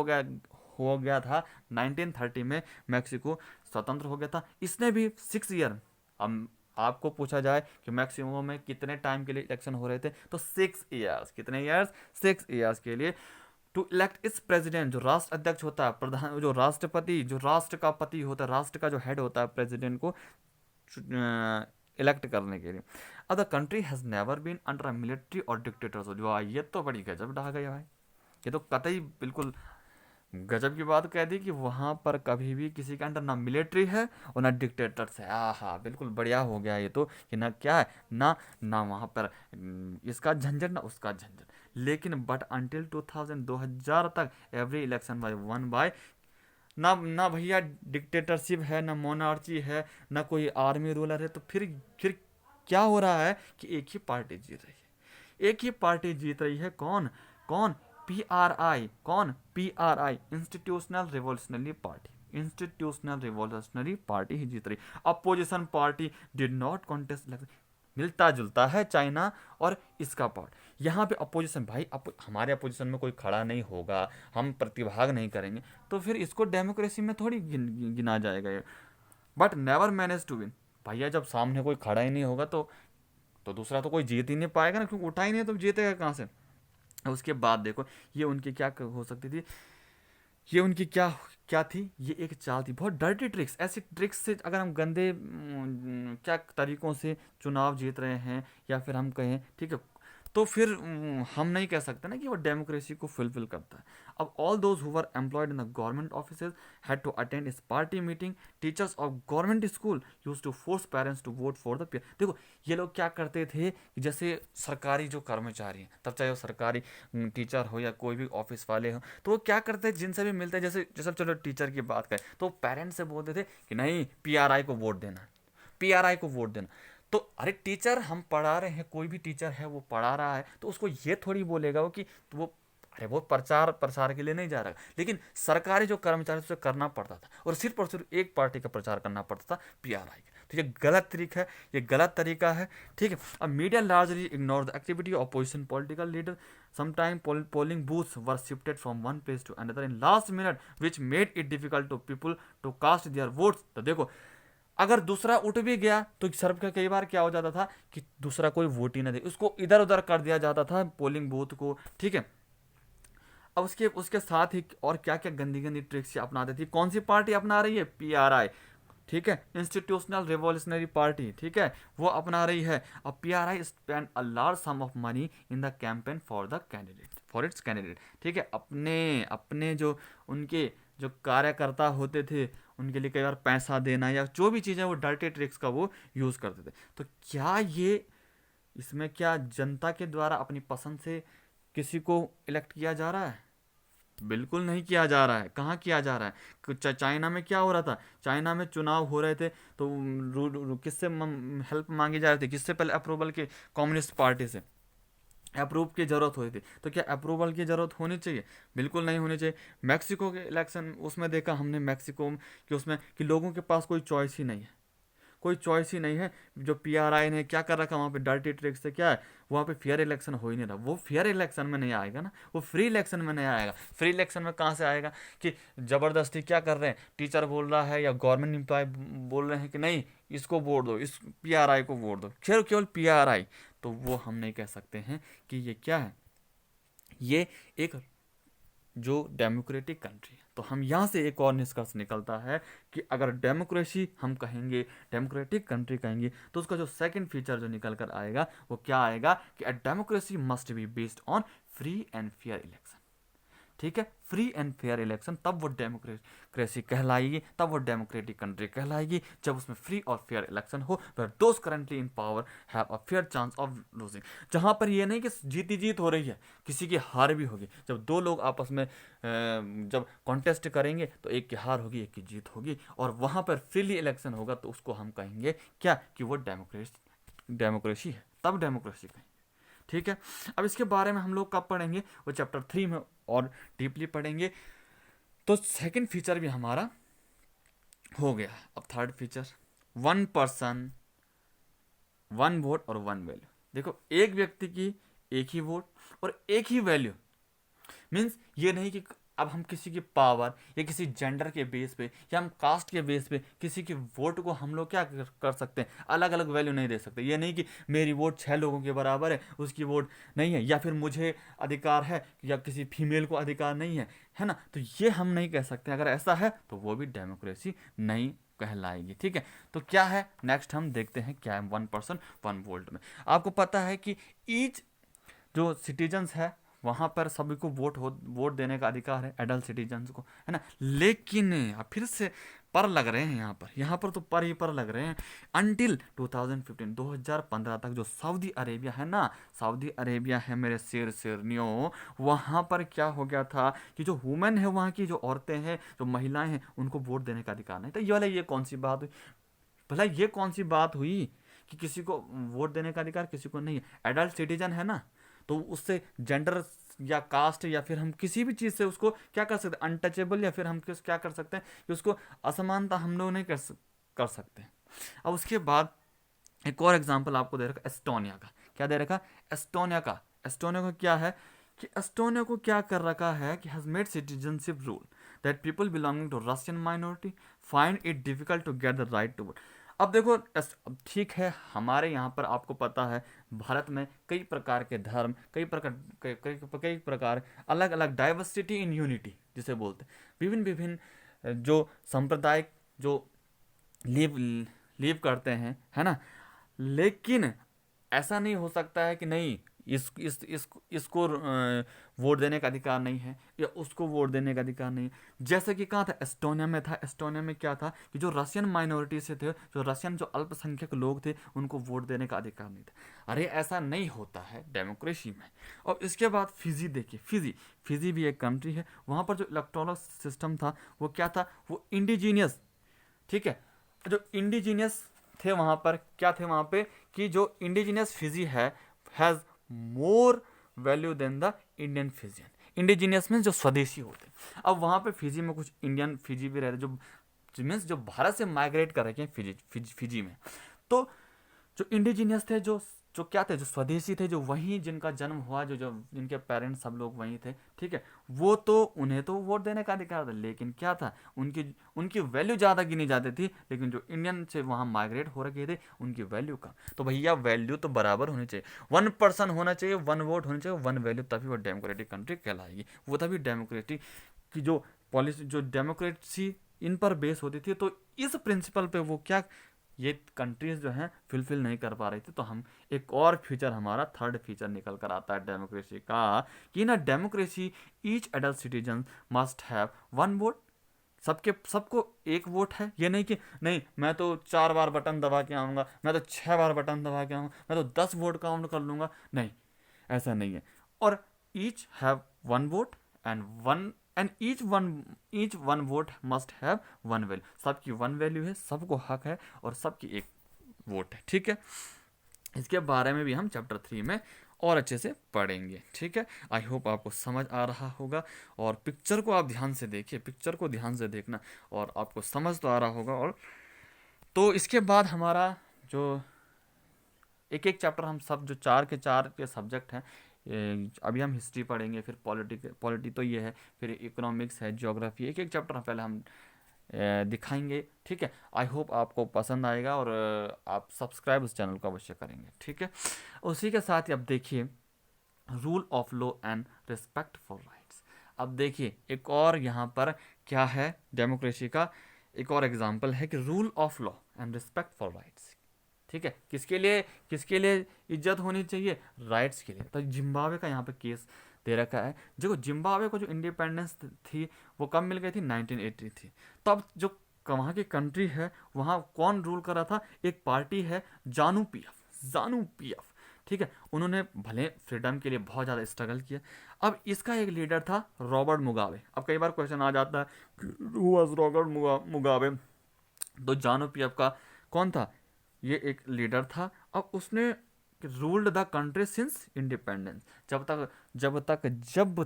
हो गया था 1930 में मैक्सिको स्वतंत्र हो गया था। इसने भी 6 ईयर, अब आपको पूछा जाए कि मैक्सिको में कितने टाइम के लिए इलेक्शन हो रहे थे, तो 6 ईयर्स, कितने ईयर्स, 6 ईयर्स के लिए टू इलेक्ट इस प्रेसिडेंट, जो राष्ट्र अध्यक्ष होता है, प्रधान जो राष्ट्रपति, जो राष्ट्र का पति होता है, राष्ट्र का जो हेड होता है, प्रेसिडेंट को इलेक्ट करने के लिए। अब the country has never been under a military और डिक्टेटरशिप, जो ये तो बड़ी गजब ढा गया भाई, ये तो कतई बिल्कुल गजब की बात कह दी कि वहाँ पर कभी भी किसी के अंडर ना मिलिट्री है और ना डिक्टेटर्स है। आहा, बिल्कुल बढ़िया हो गया ये तो, कि ना क्या है, ना ना वहाँ पर इसका झंझट ना उसका झंझट। लेकिन बट अंटिल 2000 तक every election by one by, ना भैया डिक्टेटरशिप है, ना मोनार्ची है, ना कोई आर्मी रूलर है, तो फिर क्या हो रहा है कि एक ही पार्टी जीत रही है, एक ही पार्टी जीत रही है। कौन कौन, PRI, कौन, PRI, institutional revolutionary party, institutional revolutionary party ही जीत रही। Opposition party did not contest election, मिलता जुलता है चाइना और इसका पार्ट। यहाँ पे अपोजिशन, भाई हमारे अपोजिशन में कोई खड़ा नहीं होगा, हम प्रतिभाग नहीं करेंगे, तो फिर इसको डेमोक्रेसी में थोड़ी गिना जाएगा ये। But never manage to win, भैया जब सामने कोई खड़ा ही नहीं होगा तो दूसरा तो कोई जीत ही नहीं पाएगा ना, क्योंकि उठा ही नहीं तो जीतेगा कहाँ से। उसके बाद देखो ये उनकी क्या हो सकती थी, ये उनकी क्या क्या थी, ये एक चाल थी, बहुत डर्टी ट्रिक्स, ऐसी ट्रिक्स से अगर हम गंदे क्या तरीकों से चुनाव जीत रहे हैं, या फिर हम कहें, ठीक है, तो फिर हम नहीं कह सकते ना कि वो डेमोक्रेसी को फुलफिल करता है। अब all those who were employed in the government offices had to attend इस party meeting, teachers of government school use to force parents to vote for the peer. देखो ये लोग क्या करते थे कि जैसे सरकारी जो कर्मचारी हैं, तब चाहे वो सरकारी टीचर हो या कोई भी ऑफिस वाले हो, तो वो क्या करते हैं, जिनसे भी मिलते हैं, जैसे जैसे चलो टीचर की बात करें, तो पेरेंट्स से बोलते थे कि नहीं PRI को वोट देना, PRI को वोट देना। तो अरे टीचर हम पढ़ा रहे हैं, कोई भी टीचर है वो पढ़ा रहा है, तो उसको ये थोड़ी बोलेगा वो कि तो वो, अरे वो प्रसार के लिए नहीं जा रहा, लेकिन सरकारी जो कर्मचारी उसे करना पड़ता था, और सिर्फ और सिर्फ एक पार्टी का प्रचार करना पड़ता था, PRI का। तो ये गलत तरीका है, ये गलत तरीका है, ठीक है। अब media largely ignore the activity of opposition political leader, sometime polling booths were shifted from one place to another in last minute which made it difficult to people to cast their votes. तो देखो अगर दूसरा उठ भी गया तो सर्व का कई बार क्या हो जाता था कि दूसरा कोई वोट ही ना दे, उसको इधर उधर कर दिया जाता था पोलिंग बूथ को, ठीक है। अब उसके उसके साथ ही और क्या क्या गंदी गंदी ट्रिक्स अपनाती थी, कौन सी पार्टी अपना रही है, PRI, ठीक है, इंस्टीट्यूशनल रिवोल्यूशनरी पार्टी, ठीक है, वो अपना रही है। अब PRI spend a large some of money in the campaign for the candidate, for its candidate, ठीक है, अपने अपने जो उनके जो कार्यकर्ता होते थे उनके लिए कई बार पैसा देना या जो भी चीज़ें, वो डर्टी ट्रिक्स का वो यूज़ करते थे। तो क्या ये इसमें क्या जनता के द्वारा अपनी पसंद से किसी को इलेक्ट किया जा रहा है? बिल्कुल नहीं किया जा रहा है। कहाँ किया जा रहा है? चाइना में क्या हो रहा था, चाइना में चुनाव हो रहे थे तो किससे हेल्प मांगी जा रही थी, किससे पहले अप्रूवल के, कम्युनिस्ट पार्टी से अप्रूव की ज़रूरत होती थी। तो क्या अप्रूवल की ज़रूरत होनी चाहिए? बिल्कुल नहीं होनी चाहिए। मैक्सिको के इलेक्शन उसमें देखा हमने, मैक्सिको कि उसमें कि लोगों के पास कोई चॉइस ही नहीं है, कोई चॉइस ही नहीं है। जो PRI ने क्या कर रखा वहाँ पे डर्टी ट्रिक से, क्या है वहाँ पे फेयर इलेक्शन हो ही नहीं रहा। वो फेयर इलेक्शन में नहीं आएगा ना, वो फ्री इलेक्शन में नहीं आएगा। फ्री इलेक्शन में कहाँ से आएगा कि ज़बरदस्ती क्या कर रहे हैं, टीचर बोल रहा है या गवर्नमेंट एम्प्लॉय बोल रहे हैं कि नहीं इसको वोट दो, इस PRI को वोट दो, केवल PRI, तो वो हम नहीं कह सकते हैं कि ये क्या है, ये एक जो डेमोक्रेटिक कंट्री है। तो हम यहाँ से एक और निष्कर्ष निकलता है कि अगर डेमोक्रेसी हम कहेंगे, डेमोक्रेटिक कंट्री कहेंगे, तो उसका जो सेकंड फीचर जो निकल कर आएगा वो क्या आएगा कि a democracy must be based on free and fair election. ठीक है, फ्री एंड फेयर इलेक्शन, तब वो डेमोक्रेसी कहलाएगी, तब वो डेमोक्रेटिक कंट्री कहलाएगी, जब उसमें फ्री और फेयर इलेक्शन हो, where those currently in power have a fair chance of losing. जहां पर ये नहीं कि जीत जीत हो रही है, किसी की हार भी होगी। जब दो लोग आपस में जब कॉन्टेस्ट करेंगे तो एक की हार होगी, एक की जीत होगी, और वहां पर फ्रीली इलेक्शन होगा, तो उसको हम कहेंगे क्या कि वो डेमोक्रेसी है, तब डेमोक्रेसी कहेंगे। ठीक है, अब इसके बारे में हम लोग कब पढ़ेंगे, वो चैप्टर 3 में और डीपली पढ़ेंगे। तो सेकंड फीचर भी हमारा हो गया। अब थर्ड फीचर, 1 पर्सन 1 वोट और 1 वैल्यू। देखो, एक व्यक्ति की एक ही वोट और एक ही वैल्यू, मीन्स ये नहीं कि अब हम किसी की पावर या किसी जेंडर के बेस पे या हम कास्ट के बेस पे किसी की वोट को हम लोग क्या कर सकते हैं, अलग अलग वैल्यू नहीं दे सकते। ये नहीं कि मेरी वोट 6 लोगों के बराबर है, उसकी वोट नहीं है, या फिर मुझे अधिकार है या किसी फीमेल को अधिकार नहीं है, है ना। तो ये हम नहीं कह सकते। अगर ऐसा है तो वो भी डेमोक्रेसी नहीं कहलाएगी। ठीक है, तो क्या है नेक्स्ट हम देखते हैं क्या है 1 पर्सन 1 वोट में। आपको पता है कि ईच जो सिटीजन्स है वहाँ पर सभी को वोट देने का अधिकार है, एडल्ट सिटीजन्स को, है ना। लेकिन अब फिर से पर लग रहे हैं यहाँ पर तो पर ही पर लग रहे हैं। अनटिल 2015 तक जो सऊदी अरेबिया है ना, सऊदी अरेबिया है मेरे शेरनियों, वहाँ पर क्या हो गया था कि जो वुमेन है, वहाँ की जो औरतें हैं, जो महिलाएं हैं, उनको वोट देने का अधिकार नहीं था। ये वाला ये कौन सी बात हुई भला, ये कौन सी बात हुई कि किसी को वोट देने का अधिकार किसी को नहीं है। एडल्ट सिटीजन है ना, तो उससे जेंडर या कास्ट या फिर हम किसी भी चीज़ से उसको क्या कर सकते हैं, अनटचेबल, या फिर हम क्या कर सकते हैं कि उसको असमानता हम लोग नहीं कर सकते। अब उसके बाद एक और एग्जांपल आपको दे रखा एस्टोनिया का। क्या दे रखा, एस्टोनिया का क्या है कि एस्टोनिया को क्या कर रखा है कि has made citizenship rule that people belonging to Russian minority find it difficult to get the right to vote. अब देखो, अब ठीक है, हमारे यहाँ पर आपको पता है भारत में कई प्रकार के धर्म, कई प्रकार अलग अलग डाइवर्सिटी इन यूनिटी जिसे बोलते हैं, विभिन्न विभिन्न जो सांप्रदायिक जो लिव लिव करते हैं, है ना। लेकिन ऐसा नहीं हो सकता है कि नहीं इसको वोट देने का अधिकार नहीं है या उसको वोट देने का अधिकार नहीं है। जैसे कि कहाँ था, एस्टोनिया में था। एस्टोनिया में क्या था कि जो रशियन माइनॉरिटी से थे, जो रशियन जो अल्पसंख्यक लोग थे, उनको वोट देने का अधिकार नहीं था। अरे ऐसा नहीं होता है डेमोक्रेसी में। और इसके बाद फिजी देखिए, फिजी भी एक कंट्री है। वहाँ पर जो इलेक्टोरल सिस्टम था वो क्या था, वो इंडिजीनियस, ठीक है, जो इंडिजीनियस थे वहाँ पर, क्या थे वहाँ पे कि जो इंडिजीनियस फिजी है has more value than the Indian Fijian. Indigenous में जो स्वदेशी होते हैं। अब वहाँ पे फिजी में कुछ इंडियन फिजी भी रहते जो मीन्स जो भारत से माइग्रेट कर रखे हैं फिजी में। तो जो इंडिजीनियस थे, जो क्या थे, जो स्वदेशी थे, जो वहीं जिनका जन्म हुआ, जो जिनके पेरेंट्स सब लोग वहीं थे, ठीक है, वो तो उन्हें तो वोट देने का अधिकार था। लेकिन क्या था, उनकी वैल्यू ज़्यादा गिनी जाती थी। लेकिन जो इंडियन से वहाँ माइग्रेट हो रखे थे उनकी वैल्यू कम। तो भैया वैल्यू तो बराबर होनी चाहिए, 1 पर्सन होना चाहिए, 1 वोट होना चाहिए, 1 वैल्यू, तभी वो डेमोक्रेटिक कंट्री कहलाएगी। वो तभी डेमोक्रेटिक की जो पॉलिसी, जो डेमोक्रेसी इन पर बेस होती थी, तो इस प्रिंसिपल पे वो क्या ये कंट्रीज जो हैं फुलफिल नहीं कर पा रही थी। तो हम एक और फीचर, हमारा थर्ड फीचर निकल कर आता है डेमोक्रेसी का कि ना democracy each adult citizen must have 1 vote. सबको एक वोट है। ये नहीं कि नहीं मैं तो 4 बार बटन दबा के आऊँगा, मैं तो 6 बार बटन दबा के आऊँगा, मैं तो 10 वोट काउंट कर लूँगा, नहीं, ऐसा नहीं है। और each have 1 vote and each one vote must have 1 value. सबकी 1 वैल्यू है, सबको हक है, और सबकी एक वोट है। ठीक है, इसके बारे में भी हम चैप्टर 3 में और अच्छे से पढ़ेंगे। ठीक है, आई होप आपको समझ आ रहा होगा। और पिक्चर को आप ध्यान से देखिए, पिक्चर को ध्यान से देखना, और आपको समझ तो आ रहा होगा। और तो इसके बाद हमारा जो एक एक चैप्टर, हम सब जो 4 के सब्जेक्ट हैं, अभी हम हिस्ट्री पढ़ेंगे, फिर पॉलिटी तो ये है, फिर इकोनॉमिक्स है, ज्योग्राफी, एक एक चैप्टर पहले हम दिखाएंगे। ठीक है, आई होप आपको पसंद आएगा और आप सब्सक्राइब उस चैनल को अवश्य करेंगे। ठीक है, उसी के साथ ही अब देखिए rule of law and respect for rights. अब देखिए एक और यहाँ पर क्या है डेमोक्रेसी का एक और एग्जाम्पल है कि rule of law and respect for rights. ठीक है, किसके लिए इज्जत होनी चाहिए? राइट्स के लिए। तो जिम्बाब्वे का यहाँ पे केस दे रखा है। देखो जिम्बाब्वे को जो इंडिपेंडेंस थी वो कब मिल गई थी? 1983। तब जो वहाँ की कंट्री है वहाँ कौन रूल कर रहा था? एक पार्टी है जानू पीएफ। ठीक है, उन्होंने भले फ्रीडम के लिए बहुत ज़्यादा स्ट्रगल किया। अब इसका एक लीडर था रॉबर्ट मुगाबे। अब कई बार क्वेश्चन आ जाता है हु वाज रॉबर्ट मुगाबे? तो जानू पीएफ का कौन था? ये एक लीडर था। अब उसने ruled the country since independence. जब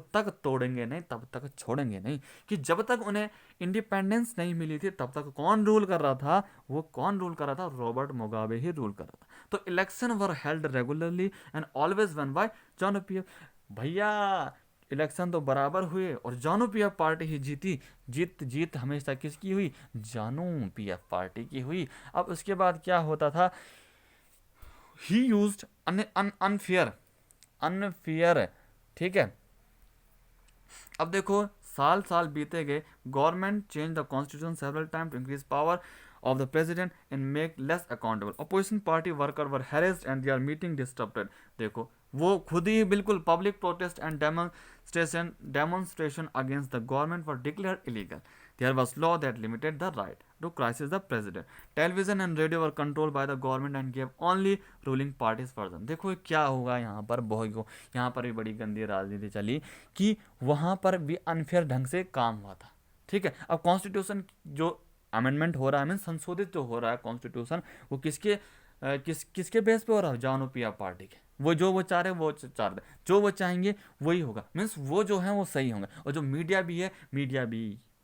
तक तोड़ेंगे नहीं तब तक छोड़ेंगे नहीं। कि जब तक उन्हें इंडिपेंडेंस नहीं मिली थी तब तक कौन रूल कर रहा था? वो कौन रूल कर रहा था? रॉबर्ट मुगाबे ही रूल कर रहा था। तो election were held regularly and always one by जानू पीएफ। भैया इलेक्शन तो बराबर हुए और जानू पीएफ पार्टी ही जीती। जीत हमेशा किसकी हुई? जानू पीएफ पार्टी की हुई। अब उसके बाद क्या होता था? He used unfair. ठीक है, अब देखो साल बीते गए। Government change the constitution several time to increase power of the president and make less accountable. Opposition party worker were harassed and their meeting disrupted. देखो वो खुद ही बिल्कुल public protest and demonstration against the government were declared illegal. There was law that limited the right to crisis the president. Television and radio were controlled by the government and gave only ruling parties version. देखो क्या होगा यहाँ पर यहाँ पर भी बड़ी गंदी राजनीति चली कि वहाँ पर भी अनफेयर ढंग से काम हुआ था। ठीक है, अब कॉन्स्टिट्यूशन जो अमेंडमेंट हो रहा है, मीन संशोधित जो हो रहा है कॉन्स्टिट्यूशन, वो किसके बेस पे हो रहा है? जानू पीएफ पार्टी के। वो चाह रहे वो चाह रहे जो वो चाहेंगे वही होगा। मीन्स वो जो है वो सही होंगे। और जो मीडिया भी है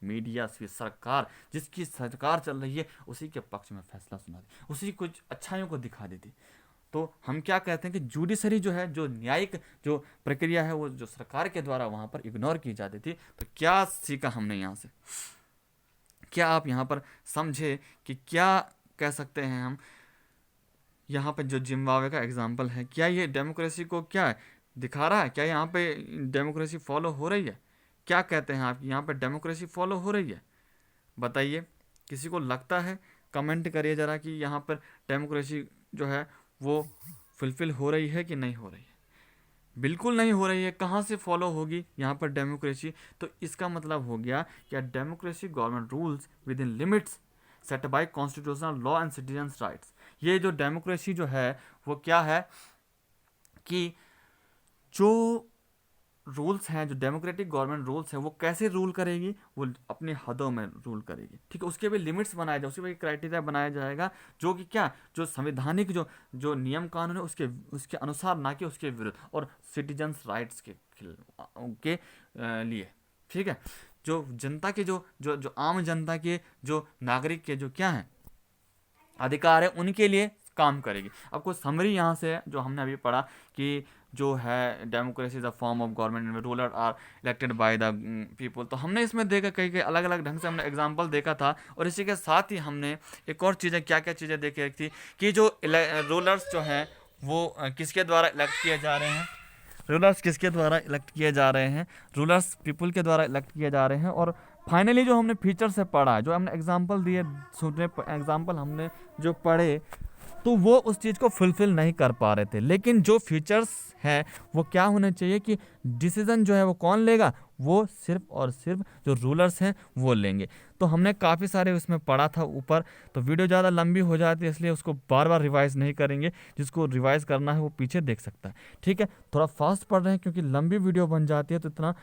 मीडिया से सरकार जिसकी सरकार चल रही है उसी के पक्ष में फैसला सुना दी, उसी कुछ अच्छाइयों को दिखा देती। तो हम क्या कहते हैं कि जुडिशरी जो है, जो न्यायिक जो प्रक्रिया है, वो जो सरकार के द्वारा वहाँ पर इग्नोर की जाती थी। तो क्या सीखा हमने यहाँ से? क्या आप यहाँ पर समझे कि क्या कह सकते हैं हम? यहाँ पर जो जिम्बाब्वे का एग्जाम्पल है, क्या ये डेमोक्रेसी को क्या दिखा रहा है? क्या यहाँ पे डेमोक्रेसी फॉलो हो रही है? क्या कहते हैं आप, यहाँ पे डेमोक्रेसी फॉलो हो रही है? बताइए, किसी को लगता है? कमेंट करिए ज़रा कि यहाँ पर डेमोक्रेसी जो है वो फुलफिल हो रही है कि नहीं हो रही है। बिल्कुल नहीं हो रही है। कहाँ से फॉलो होगी यहाँ पर डेमोक्रेसी? तो इसका मतलब हो गया कि democracy government rules within limits set by constitutional law and citizens rights. ये जो डेमोक्रेसी जो है वो क्या है कि जो रूल्स हैं, जो डेमोक्रेटिक गवर्नमेंट रूल्स हैं, वो कैसे रूल करेगी? वो अपनी हदों में रूल करेगी। ठीक है, उसके भी लिमिट्स बनाए जाए, उसके भी क्राइटेरिया बनाया जाएगा जो कि क्या, जो संवैधानिक जो नियम कानून है उसके अनुसार, ना कि उसके विरुद्ध, और सिटीजन्स राइट्स के लिए। ठीक है, जो जनता के जो आम जनता के जो नागरिक के जो क्या है अधिकार है उनके लिए काम करेगी। अब कुछ समरी यहाँ से जो हमने अभी पढ़ा कि जो है democracy is a form of government in ruler are elected by the people. तो हमने इसमें देखा कई अलग अलग ढंग से हमने एग्जांपल देखा था। और इसी के साथ ही हमने एक और चीज़ें क्या चीज़ें देखी थी कि जो रूलर्स जो हैं वो किसके द्वारा इलेक्ट किए जा रहे हैं? रूलर्स किसके द्वारा इलेक्ट किए जा रहे हैं? रूलर्स पीपल के द्वारा इलेक्ट किए जा रहे हैं। और फाइनली जो हमने फीचर से पढ़ा, जो हमने एग्जाम्पल दिए, एग्जाम्पल हमने जो पढ़े, तो वो उस चीज़ को फुलफिल नहीं कर पा रहे थे। लेकिन जो फीचर्स है वो क्या होने चाहिए कि डिसीजन जो है वो कौन लेगा? वो सिर्फ और सिर्फ जो रूलर्स हैं वो लेंगे। तो हमने काफ़ी सारे उसमें पढ़ा था ऊपर। तो वीडियो ज़्यादा लंबी हो जाती है इसलिए उसको बार बार रिवाइज़ नहीं करेंगे। जिसको रिवाइज़ करना है वो पीछे देख सकता है। ठीक है, थोड़ा फास्ट पढ़ रहे हैं क्योंकि लंबी वीडियो बन जाती है, तो इतना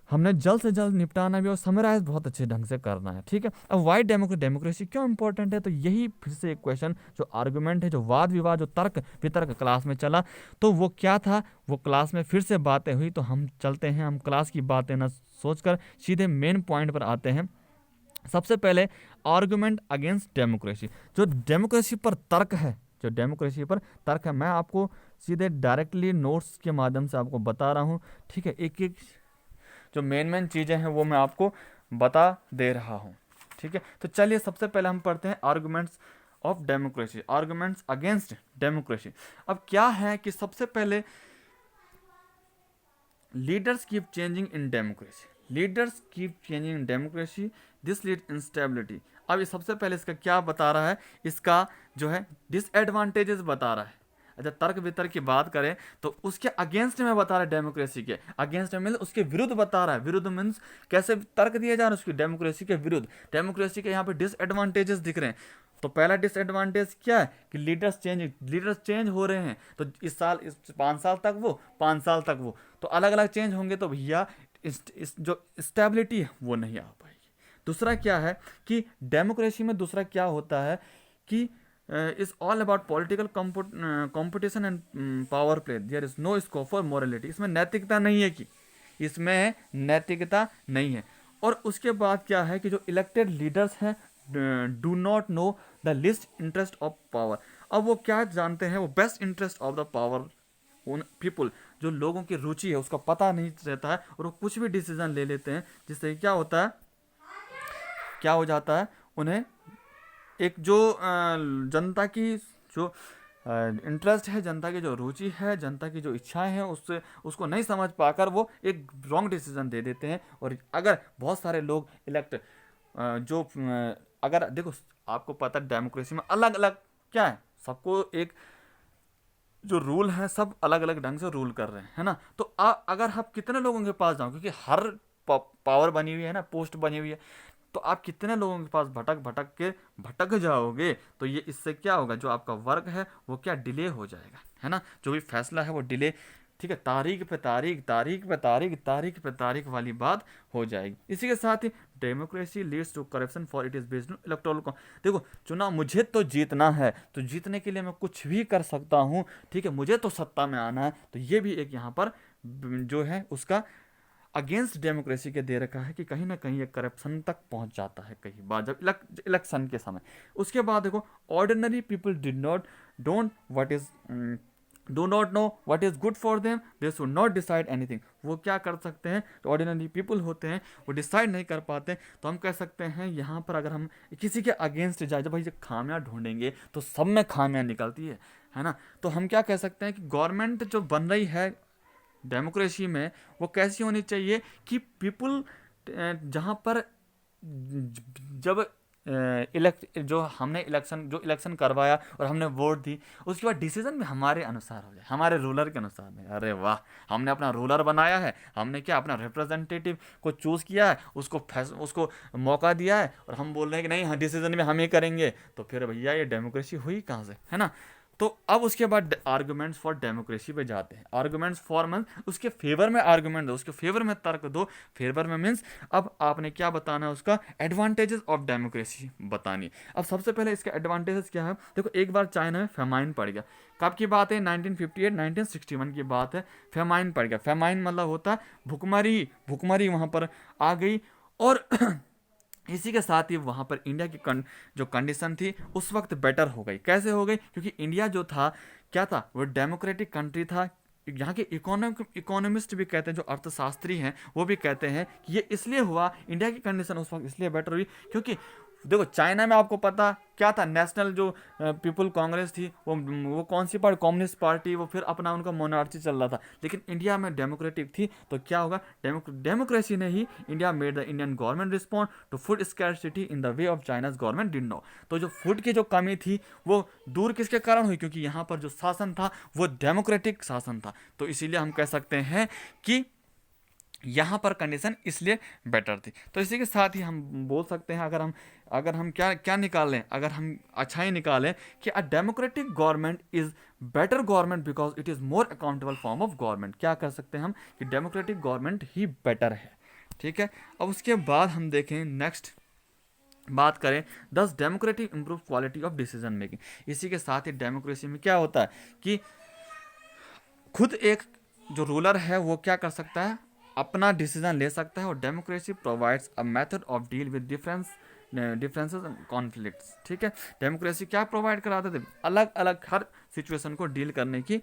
हमने जल्द से जल्द निपटाना भी और समराइज बहुत अच्छे ढंग से करना है। ठीक है, अब वाई डेमोक्रेसी क्यों इंपॉर्टेंट है? तो यही फिर से एक क्वेश्चन, जो आर्गुमेंट है, जो वाद विवाद, जो तर्क वितर्क क्लास में चला, तो वो क्या था? वो क्लास में फिर से बातें हुई। तो हम चलते हैं, हम क्लास की बातें ना सोचकर सीधे मेन पॉइंट पर आते हैं। सबसे पहले आर्गुमेंट अगेंस्ट डेमोक्रेसी। जो डेमोक्रेसी पर तर्क है, मैं आपको सीधे डायरेक्टली नोट्स के माध्यम से आपको बता रहा हूँ। ठीक है, एक एक जो मेन चीज़ें हैं वो मैं आपको बता दे रहा हूँ। ठीक है, तो चलिए सबसे पहले हम पढ़ते हैं arguments of democracy, arguments against democracy. अब क्या है कि सबसे पहले leaders keep changing in democracy, leaders keep changing in democracy, this lead instability. अब ये सबसे पहले इसका क्या बता रहा है, इसका जो है डिसएडवांटेजेस बता रहा है। अच्छा, तर्क वितर्क की बात करें तो उसके अगेंस्ट में बता रहा है, डेमोक्रेसी के अगेंस्ट में मीन्स उसके विरुद्ध बता रहा है। विरुद्ध मीन्स कैसे तर्क दिए जा रहे हैं उसकी, डेमोक्रेसी के विरुद्ध। डेमोक्रेसी के यहाँ पे डिसएडवांटेजेस दिख रहे हैं। तो पहला डिसएडवांटेज क्या है कि लीडर्स चेंज हो रहे हैं। तो इस साल, इस 5 साल तक वो, 5 साल तक वो, तो अलग अलग चेंज होंगे, तो भैया इस जो स्टेबिलिटी है वो नहीं आ पाएगी। दूसरा क्या है कि डेमोक्रेसी में दूसरा क्या होता है कि is all about political competition and power play, there is no scope for morality. इसमें नैतिकता नहीं है, कि इसमें नैतिकता नहीं है। और उसके बाद क्या है कि जो इलेक्टेड लीडर्स हैं do not know the list interest of power. अब वो क्या जानते हैं, वो best interest of the power उन पीपल, जो लोगों की रुचि है उसका पता नहीं रहता है, और वो कुछ भी डिसीजन ले लेते हैं, जिससे क्या होता है, क्या हो जाता है, उन्हें एक जो जनता की जो इंटरेस्ट है, जनता की जो रुचि है, जनता की जो इच्छाएं हैं, उससे उसको नहीं समझ पाकर वो एक रॉन्ग डिसीजन दे देते हैं। और अगर बहुत सारे लोग इलेक्ट जो अगर देखो, आपको पता है डेमोक्रेसी में अलग अलग क्या है, सबको एक जो रूल है सब अलग अलग ढंग से रूल कर रहे हैं, है ना। तो अगर आप कितने लोगों के पास जाओ, क्योंकि हर पावर बनी हुई है ना, पोस्ट बनी हुई है, तो आप कितने लोगों के पास भटक जाओगे, तो ये इससे क्या होगा, जो आपका वर्क है वो क्या डिले हो जाएगा, है ना। जो भी फैसला है वो डिले, ठीक है, तारीख पे तारीख, तारीख पे तारीख, तारीख पे तारीख वाली बात हो जाएगी। इसी के साथ ही democracy leads to corruption for it is based on electoral. देखो, चुनाव मुझे तो जीतना है, तो जीतने के लिए मैं कुछ भी कर सकता हूँ, ठीक है, मुझे तो सत्ता में आना है। तो ये भी एक यहाँ पर जो है उसका अगेंस्ट डेमोक्रेसी के दे रखा है कि कहीं ना कहीं ये करप्शन तक पहुंच जाता है कई बार, जब इलेक्शन के समय। उसके बाद देखो, ordinary people do not know what is good for them, they should not decide anything. वो क्या कर सकते हैं, जो ऑर्डिनरी पीपल होते हैं वो डिसाइड नहीं कर पाते। तो हम कह सकते हैं यहाँ पर, अगर हम किसी के अगेंस्ट जाए, जब भाई ये खामियां ढूंढेंगे तो सब में खामियां निकलती है ना। तो हम क्या कह सकते हैं कि गवर्नमेंट जो बन रही है डेमोक्रेसी में, वो कैसी होनी चाहिए कि पीपल जहाँ पर जब जो हमने इलेक्शन करवाया और हमने वोट दी, उसके बाद डिसीजन भी हमारे अनुसार हो जाए, हमारे रूलर के अनुसार नहीं। अरे वाह, हमने अपना रूलर बनाया है, हमने क्या अपना रिप्रेजेंटेटिव को चूज किया है, उसको मौका दिया है, और हम बोल रहे हैं कि नहीं, हाँ डिसीजन में हम ही करेंगे, तो फिर भैया ये डेमोक्रेसी हुई कहाँ से, है ना। तो अब उसके बाद आर्गुमेंट्स फॉर डेमोक्रेसी पे जाते हैं। आर्गुमेंट्स फॉर मींस उसके फेवर में आर्गुमेंट दो, उसके फेवर में तर्क दो। फेवर में मींस अब आपने क्या बताना है, उसका एडवांटेजेस ऑफ डेमोक्रेसी बतानी। अब सबसे पहले इसका एडवांटेजेस क्या है, देखो, एक बार चाइना में फेमाइन पड़ गया। कब की बात है, 1958 1961 की बात है। फेमाइन पड़ गया, फेमाइन मतलब होता है भुखमरी वहाँ पर आ गई। और इसी के साथ ही वहाँ पर इंडिया की जो कंडीशन थी उस वक्त बेटर हो गई। कैसे हो गई, क्योंकि इंडिया जो था क्या था, वो डेमोक्रेटिक कंट्री था। यहाँ के इकोनॉमिस्ट भी कहते हैं, जो अर्थशास्त्री हैं वो भी कहते हैं कि ये इसलिए हुआ, इंडिया की कंडीशन उस वक्त इसलिए बेटर हुई क्योंकि देखो, चाइना में आपको पता क्या था, नेशनल जो पीपल कांग्रेस थी, वो कौन सी पार्टी, कम्युनिस्ट पार्टी, वो फिर अपना उनका मोनार्ची चल रहा था। लेकिन इंडिया में डेमोक्रेटिक थी, तो क्या होगा, डेमोक्रेसी ने ही India made the Indian government respond to food scarcity in the way of China's government did no. तो जो फूड की जो कमी थी वो दूर किसके कारण हुई, क्योंकि यहाँ पर जो शासन था वो डेमोक्रेटिक शासन था। तो इसीलिए हम कह सकते हैं कि यहाँ पर कंडीशन इसलिए बेटर थी। तो इसी के साथ ही हम बोल सकते हैं, अगर हम क्या निकालें, अगर हम अच्छाई निकालें कि a democratic government is better government because it is more accountable form of government. क्या कर सकते हैं हम कि डेमोक्रेटिक गवर्नमेंट ही बेटर है, ठीक है। अब उसके बाद हम देखें, नेक्स्ट बात करें, दस democratic improve quality of decision making. इसी के साथ ही डेमोक्रेसी में क्या होता है कि खुद एक जो रूलर है वो क्या कर सकता है, अपना डिसीजन ले सकता है। और democracy provides a method of deal with differences and conflicts, ठीक है। डेमोक्रेसी क्या प्रोवाइड कराते थे, अलग अलग हर सिचुएशन को डील करने की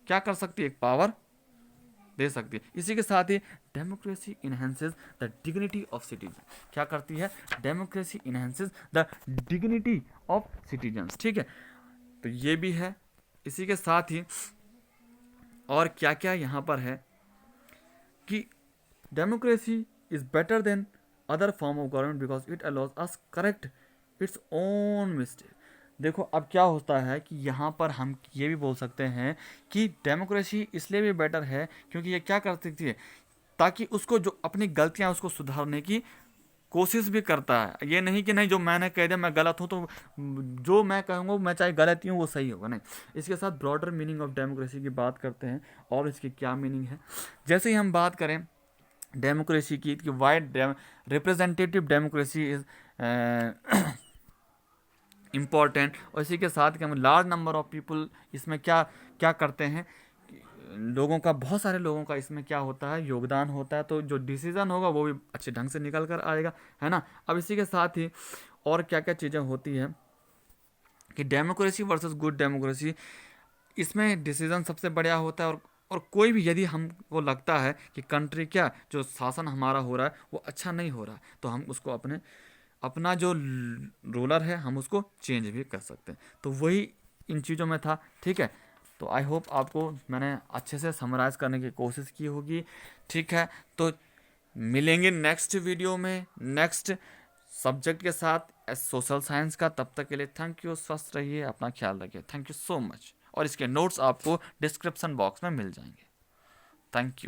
क्या कर सकती है, एक पावर दे सकती है। इसी के साथ ही democracy enhances the dignity of citizen. क्या करती है? Democracy enhances the dignity of citizens. ठीक है, तो ये भी है। इसी के साथ ही और क्या क्या यहाँ पर है कि democracy is better than other form of government because it allows us correct its own mistake. देखो अब क्या होता है कि यहाँ पर हम ये भी बोल सकते हैं कि डेमोक्रेसी इसलिए भी बेटर है क्योंकि ये क्या कर सकती है, ताकि उसको जो अपनी गलतियाँ उसको सुधारने की कोशिश भी करता है। ये नहीं कि नहीं जो मैंने कह दिया मैं गलत हूँ तो जो मैं कहूँगा मैं चाहे गलत ही हूँ वो सही होगा, नहीं। इसके साथ ब्रॉडर मीनिंग ऑफ डेमोक्रेसी की बात करते हैं और इसकी क्या मीनिंग है। जैसे ही हम बात करें डेमोक्रेसी की कि wide representative democracy is important, और इसी के साथ कि हम लार्ज नंबर ऑफ पीपल इसमें क्या क्या करते हैं, लोगों का, बहुत सारे लोगों का इसमें क्या होता है, योगदान होता है, तो जो डिसीजन होगा वो भी अच्छे ढंग से निकल कर आएगा, है ना। अब इसी के साथ ही और क्या क्या चीज़ें होती है कि डेमोक्रेसी वर्सेस गुड डेमोक्रेसी, इसमें डिसीजन सबसे बढ़िया होता है। और कोई भी यदि हमको लगता है कि कंट्री क्या जो शासन हमारा हो रहा है वो अच्छा नहीं हो रहा है, तो हम उसको अपना जो रूलर है हम उसको चेंज भी कर सकते हैं। तो वही इन चीज़ों में था। ठीक है, तो आई होप आपको मैंने अच्छे से समराइज़ करने की कोशिश की होगी। ठीक है, तो मिलेंगे नेक्स्ट वीडियो में नेक्स्ट सब्जेक्ट के साथ सोशल साइंस का। तब तक के लिए थैंक यू, स्वस्थ रहिए, अपना ख्याल रखिए। Thank you so much. और इसके नोट्स आपको डिस्क्रिप्शन बॉक्स में मिल जाएंगे। Thank you.